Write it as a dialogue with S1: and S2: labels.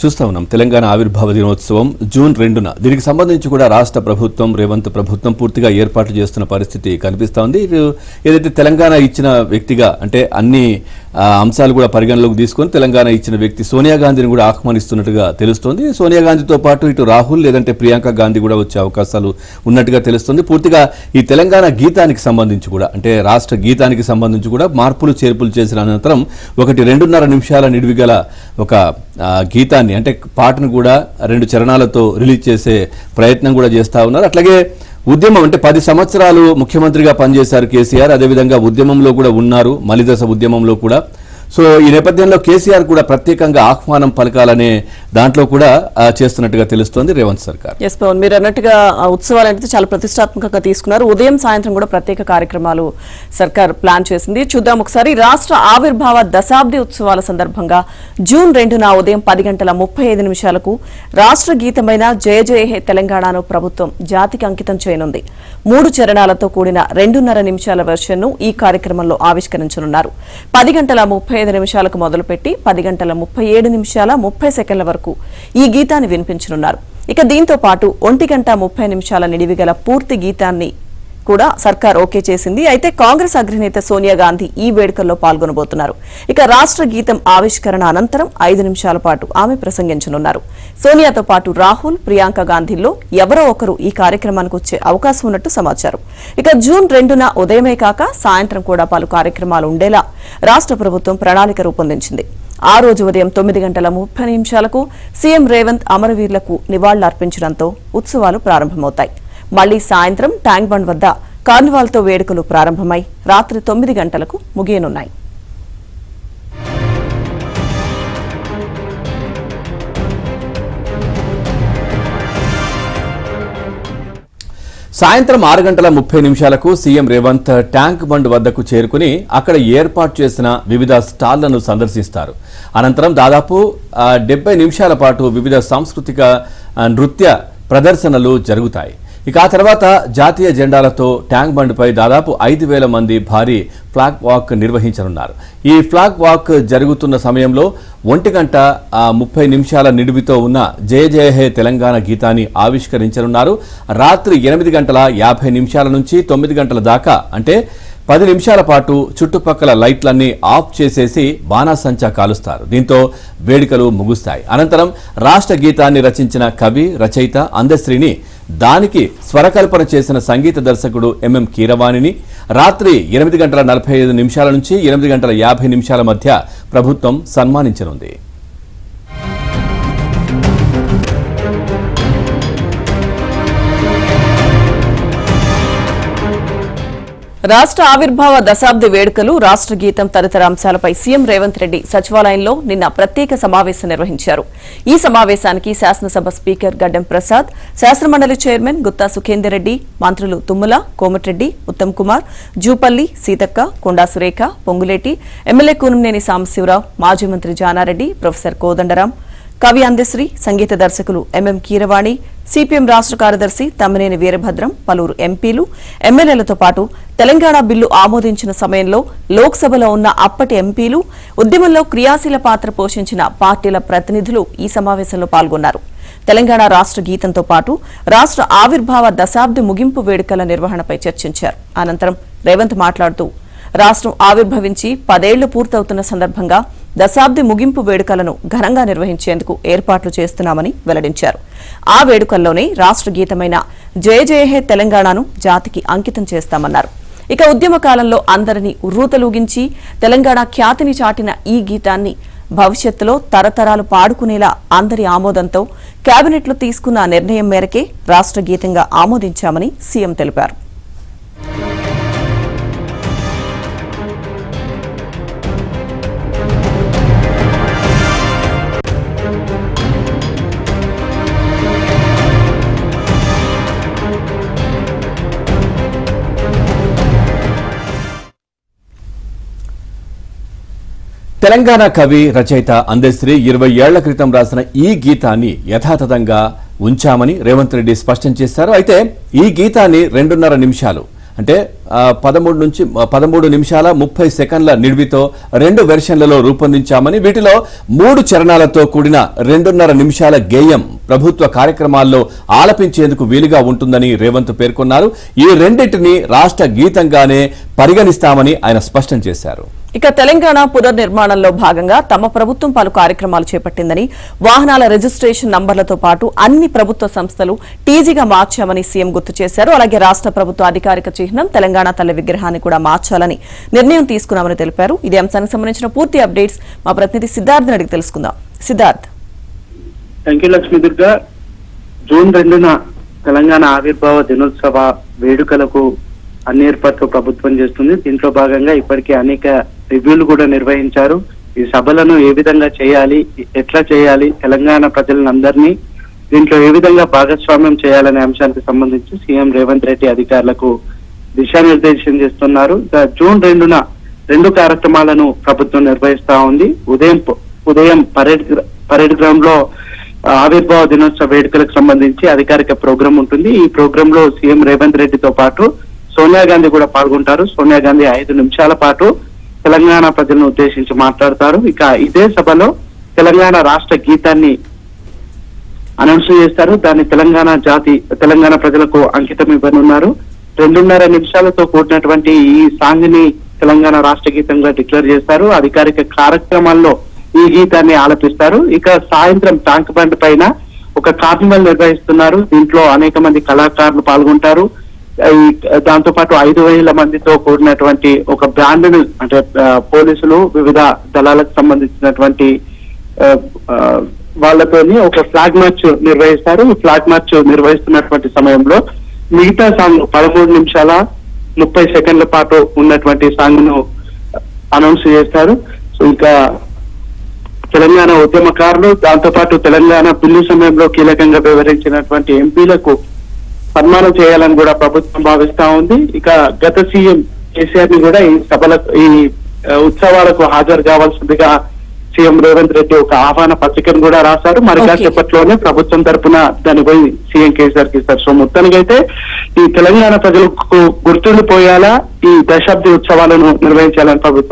S1: చూస్తా ఉన్నాం తెలంగాణ ఆవిర్భావ దినోత్సవం జూన్ 2న దీనికి సంబంధించి కూడా రాష్ట్ర ప్రభుత్వం రేవంత్ ప్రభుత్వం పూర్తిగా ఏర్పాట్లు చేస్తున్న పరిస్థితి కనిపిస్తోంది. ఏదైతే తెలంగాణ ఇచ్చిన వ్యక్తిగా అంటే అన్ని అంశాలు కూడా పరిగణలోకి తీసుకొని తెలంగాణ ఇచ్చిన వ్యక్తి సోనియా గాంధీని కూడా ఆహ్వానిస్తున్నట్టుగా తెలుస్తోంది. సోనియా గాంధీతో పాటు ఇటు రాహుల్ లేదంటే ప్రియాంక గాంధీ కూడా వచ్చే అవకాశాలు ఉన్నట్టుగా తెలుస్తుంది. పూర్తిగా ఈ తెలంగాణ గీతానికి సంబంధించి కూడా అంటే రాష్ట్ర గీతానికి సంబంధించి కూడా మార్పులు చేర్పులు చేసిన అనంతరం 2.5 నిమిషాల నిడివిగల ఒక గీతాన్ని అంటే పాటను కూడా 2 చరణాలతో రిలీజ్ చేసే ప్రయత్నం కూడా చేస్తా ఉన్నారు. అట్లాగే ఉద్యమం అంటే 10 సంవత్సరాలు ముఖ్యమంత్రిగా పనిచేశారు కేసీఆర్. అదేవిధంగా ఉద్యమంలో కూడా ఉన్నారు, మలిదశ ఉద్యమంలో కూడా. సో ఈ నేపథ్యంలో కేసీఆర్ కూడా ప్రత్యేకంగా ఆహ్వానం పలకాలనే దాంట్లో కూడా చేస్తున్నట్టుగా తెలుస్తోంది రేవంత్ సర్కార్.
S2: ఎస్ పవన్, మీరు అన్నట్టుగా ఉత్సవాలు అనేది చాలా ప్రతిష్టాత్మకంగా తీసుకున్నారు. ఉదయం సాయంత్రం కూడా ప్రత్యేక కార్యక్రమాలు సర్కార్ ప్లాన్ చేసింది. చూద్దాం ఒకసారి. రాష్ట్ర ఆవిర్భావ దశాబ్ది ఉత్సవాల సందర్భంగా జూన్ 2న ఉదయం 10:35 రాష్ట్ర గీతమైన జయ జయ హే తెలంగాణను ప్రభుత్వం జాతికి అంకితం చేయనుంది. 3 చరణాలతో కూడిన 2.5 నిమిషాల వెర్షన్ను ఈ కార్యక్రమంలో ఆవిష్కరించనున్నారు. 10:35 మొదలుపెట్టి 10:37 వరకు ఈ గీతాన్ని వినిపించనున్నారు. ఇక దీంతో పాటు 1:30 నిడివిగల పూర్తి గీతాన్ని కూడా సర్కార్ ఓకే చేసింది. అయితే కాంగ్రెస్ అగ్రనేత సోనియా గాంధీ ఈ వేడుకల్లో పాల్గొనబోతున్నారు. ఇక రాష్ట్ర గీతం ఆవిష్కరణ అనంతరం 5 నిమిషాల పాటు ఆమె ప్రసంగించనున్నారు. సోనియాతో పాటు రాహుల్, ప్రియాంక గాంధీల్లో ఎవరో ఒకరు ఈ కార్యక్రమానికి వచ్చే అవకాశం ఉన్నట్టు సమాచారం. ఇక జూన్ 2న ఉదయమే కాక సాయంత్రం కూడా పలు కార్యక్రమాలు ఉండేలా రాష్ట్ర ప్రభుత్వం ప్రణాళిక రూపొందించింది. ఆ రోజు ఉదయం 9:30 సీఎం రేవంత్ అమరవీరులకు నివాళులర్పించడంతో ఉత్సవాలు ప్రారంభమవుతాయి. మళ్లీ సాయంత్రం ట్యాంక్ బండ్ వద్ద కార్నివాల్తో వేడుకలు ప్రారంభమై రాత్రి 9 గంటలకు ముగియనున్నాయి.
S1: సాయంత్రం 6:30 సీఎం రేవంత్ ట్యాంక్ బండ్ వద్దకు చేరుకుని అక్కడ ఏర్పాటు చేసిన వివిధ స్టాళ్లను సందర్శిస్తారు. అనంతరం దాదాపు 70 నిమిషాల పాటు వివిధ సాంస్కృతిక నృత్య ప్రదర్శనలు జరుగుతాయి. ఇక ఆ తర్వాత జాతీయ జెండాలతో ట్యాంక్ బండ్పై దాదాపు 5,000 మంది భారీ ఫ్లాగ్ వాక్ నిర్వహించనున్నారు. ఈ ఫ్లాగ్ వాక్ జరుగుతున్న సమయంలో 1:30 నిడివితో ఉన్న జయ జయ హే తెలంగాణ గీతాన్ని ఆవిష్కరించనున్నారు. రాత్రి 8:50 నుంచి 9 గంటల దాకా అంటే 10 నిమిషాల పాటు చుట్టుపక్కల లైట్లన్నీ ఆఫ్ చేసేసి బాణాసంచా కాలుస్తారు. దీంతో వేడుకలు ముగుస్తాయి. అనంతరం రాష్ట్ర గీతాన్ని రచించిన కవి, రచయిత అందశ్రీని, దానికి స్వరకల్పన చేసిన సంగీత దర్శకుడు ఎంఎం కీరవాణిని రాత్రి 8:45 నుంచి 8:50 మధ్య ప్రభుత్వం సన్మానించనుంది.
S2: రాష్ట్ర ఆవిర్భావ దశాబ్ది వేడుకలు, రాష్ట్ర గీతం తదితర అంశాలపై సీఎం రేవంత్ రెడ్డి సచివాలయంలో నిన్న ప్రత్యేక సమావేశం నిర్వహించారు. ఈ సమావేశానికి శాసనసభ స్పీకర్ గడ్డం ప్రసాద్, శాసనమండలి చైర్మన్ గుత్తా సుఖేందర్ రెడ్డి, మంత్రులు తుమ్మల, కోమటిరెడ్డి, ఉత్తమ్ కుమార్, జూపల్లి, సీతక్క, కొండా సురేఖ, పొంగులేటి, ఎమ్మెల్యే కూనంనేని సాంబశివరావు, మాజీ మంత్రి జానారెడ్డి, ప్రొఫెసర్ కోదండరాం, కవి అందశ్రీ, సంగీత దర్శకులు ఎంఎం కీరవాణి, సిపిఎం రాష్ట్ర కార్యదర్శి తమ్మినేని వీరభద్రం, పలువురు ఎంపీలు, ఎమ్మెల్యేలతో పాటు తెలంగాణ బిల్లు ఆమోదించిన సమయంలో లోక్సభలో ఉన్న అప్పటి ఎంపీలు, ఉద్యమంలో క్రియాశీల పాత్ర పోషించిన పార్టీల ప్రతినిధులు ఈ సమావేశంలో పాల్గొన్నారు. తెలంగాణ రాష్ట్ర గీతంతో పాటు రాష్ట్ర ఆవిర్భావ దశాబ్ది ముగింపు వేడుకల నిర్వహణపై చర్చించారు. అనంతరం రేవంత్ మాట్లాడుతూ రాష్ట్రం ఆవిర్భవించి 10 ఏళ్లు పూర్తవుతున్న సందర్భంగా దశాబ్ది ముగింపు వేడుకలను ఘనంగా నిర్వహించేందుకు ఏర్పాట్లు చేస్తున్నామని వెల్లడించారు. ఆ వేడుకల్లోనే రాష్ట్ర గీతమైన జయ జయ హే తెలంగాణను జాతికి అంకితం చేస్తామన్నారు. ఇక ఉద్యమ కాలంలో అందరినీ ఉర్రూతలూగించి తెలంగాణ ఖ్యాతిని చాటిన ఈ గీతాన్ని భవిష్యత్తులో తరతరాలు పాడుకునేలా అందరి ఆమోదంతో కేబినెట్లో తీసుకున్న నిర్ణయం మేరకే రాష్ట్ర గీతంగా ఆమోదించామని సీఎం తెలిపారు.
S1: తెలంగాణ కవి, రచయిత అందశ్రీ 20 ఏళ్ల క్రితం రాసిన ఈ గీతాన్ని యథాతథంగా ఉంచామని రేవంత్ రెడ్డి స్పష్టం చేశారు. అయితే ఈ గీతాన్ని 2.5 నిమిషాలు అంటే 13 నిమిషాల 30 సెకండ్ల నిడివితో 2 వెర్షన్లలో రూపొందించామని, వీటిలో 3 చరణాలతో కూడిన 2.5 నిమిషాల గేయం ప్రభుత్వ కార్యక్రమాల్లో ఆలపించేందుకు వీలుగా ఉంటుందని రేవంత్ పేర్కొన్నారు. ఈ రెండింటిని రాష్ట్ర గీతంగానే పరిగణిస్తామని ఆయన స్పష్టం చేశారు.
S2: ఇక తెలంగాణ పునర్నిర్మాణంలో భాగంగా తమ ప్రభుత్వం పలు కార్యక్రమాలు చేపట్టిందని, వాహనాల రిజిస్ట్రేషన్ నంబర్లతో పాటు అన్ని ప్రభుత్వ సంస్థలు టీజీగా మార్చామని సీఎం గుర్తు చేశారు. అలాగే రాష్ట్ర ప్రభుత్వ అధికారిక చిహ్నం తెలంగాణ తల్లి విగ్రహాన్ని కూడా మార్చాలని నిర్ణయం తీసుకున్నామని తెలిపారు. ఇదే అంశానికి సంబంధించిన పూర్తి అప్డేట్స్ మా ప్రతినిధి సిద్ధార్థ్ అడిగి తెలుసుకుందాం. Siddharth.
S3: Thank you Lakshmi Durga. June 2న తెలంగాణ ఆవిర్భావ దినోత్సవ వేడుకలకు అన్ని ఏర్పాట్లు ప్రభుత్వం చేస్తుంది. దీంట్లో భాగంగా ఇప్పటికే అనేక రివ్యూలు కూడా నిర్వహించారు. ఈ సభలను ఏ విధంగా చేయాలి, ఎట్లా చేయాలి, తెలంగాణ ప్రజలందరినీ దీంట్లో ఏ విధంగా భాగస్వామ్యం చేయాలనే అంశానికి సంబంధించి సీఎం రేవంత్ రెడ్డి అధికారులకు దిశానిర్దేశం చేస్తున్నారు. జూన్ 2న 2 కార్యక్రమాలను ప్రభుత్వం నిర్వహిస్తా ఉంది. ఉదయం పరేడ్ గ్రౌండ్ లో ఆవిర్భావ దినోత్సవ వేడుకలకు సంబంధించి అధికారిక ప్రోగ్రాం ఉంటుంది. ఈ ప్రోగ్రాం లో సీఎం రేవంత్ రెడ్డితో పాటు సోనియా గాంధీ కూడా పాల్గొంటారు. సోనియా గాంధీ 5 నిమిషాల పాటు తెలంగాణ ప్రజలను ఉద్దేశించి మాట్లాడతారు. ఇక ఇదే సభలో తెలంగాణ రాష్ట్ర గీతాన్ని అనౌన్స్ చేస్తారు. దాన్ని తెలంగాణ ప్రజలకు అంకితం ఇవ్వనున్నారు. 2.5 నిమిషాలతో కూడినటువంటి ఈ సాంగ్ ని తెలంగాణ రాష్ట్ర గీతంగా డిక్లేర్ చేస్తారు. అధికారిక కార్యక్రమాల్లో ఈ గీతాన్ని ఆలపిస్తారు. ఇక సాయంత్రం ట్యాంక్ బండ్ పైన ఒక కార్నివల్ నిర్వహిస్తున్నారు. దీంట్లో అనేక మంది కళాకారులు పాల్గొంటారు. దాంతో పాటు 5,000 మందితో కూడినటువంటి ఒక బ్యాండ్ ను, అంటే పోలీసులు, వివిధ దళాలకు సంబంధించినటువంటి వాళ్ళతోని ఒక ఫ్లాగ్ మార్చ్ నిర్వహిస్తారు. ఈ ఫ్లాగ్ మార్చ్ నిర్వహిస్తున్నటువంటి సమయంలో మిగతా సాంగ్ 13 నిమిషాల 30 సెకండ్ల పాటు ఉన్నటువంటి సాంగ్ ను అనౌన్స్ చేస్తారు. సో ఇంకా తెలంగాణ ఉద్యమకారులు, దాంతో పాటు తెలంగాణ బిల్లు సమయంలో కీలకంగా వ్యవహరించినటువంటి ఎంపీలకు సన్మానం చేయాలని కూడా ప్రభుత్వం భావిస్తా ఉంది. ఇక గత సీఎం కేసీఆర్ ని కూడా ఈ ఉత్సవాలకు హాజరు కావాల్సిందిగా సీఎం రేవంత్ రెడ్డి ఒక ఆహ్వాన పత్రికను కూడా రాశారు. మరి కాసేపట్లోనే ప్రభుత్వం తరఫున దాన్ని పోయి సీఎం కేసీఆర్ కి ఇస్తారు. సో మొత్తానికైతే ఈ తెలంగాణ ప్రజలకు గుర్తుండిపోయేలా ఈ దశాబ్ది ఉత్సవాలను నిర్వహించాలని ప్రభుత్వం